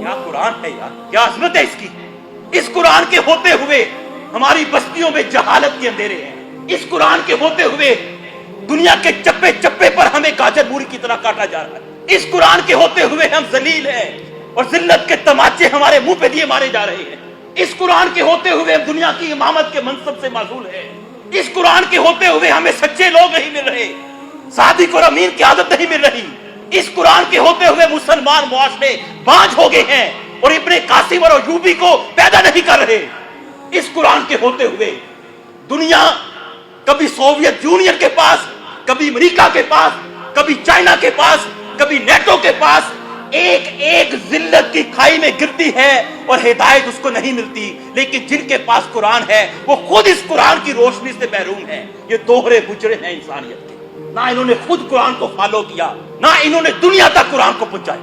क्या कुरान है यार, क्या अजमत है इसकी। इस कुरान के होते हुए हमारी बस्तियों में जहालत के अंधेरे हैं। इस कुरान के होते हुए दुनिया के चप्पे चप्पे पर हमें गाजर मूरी की तरह काटा जा रहा है। इस कुरान के होते हुए हम जलील हैं और जिल्लत के तमाचे हमारे मुंह पे दिए मारे जा रहे हैं। इस कुरान के होते हुए हम दुनिया की इमामत के मनसब से माजूल है। इस कुरान के होते हुए हमें सच्चे लोग नहीं मिल रहे, सादिक और अमीन की आदत नहीं मिल रही। इस कुरान के होते हुए मुसलमान मुआशरे बांझ हो गए हैं और इब्ने कासिम और अयूबी को पैदा नहीं कर रहे। इस कुरान के होते हुए दुनिया कभी सोवियत यूनियन के पास, कभी अमेरिका के पास, कभी चाइना के पास, कभी नेटो के पास एक एक जिल्लत की खाई में गिरती है और हिदायत उसको नहीं मिलती। लेकिन जिनके पास कुरान है वो खुद इस कुरान की रोशनी से महरूम है। ये दोहरे बुजरे हैं इंसानियत के। ना इन्होंने खुद कुरान को फॉलो किया, ना इन्होंने दुनिया तक कुरान को पहुंचाया।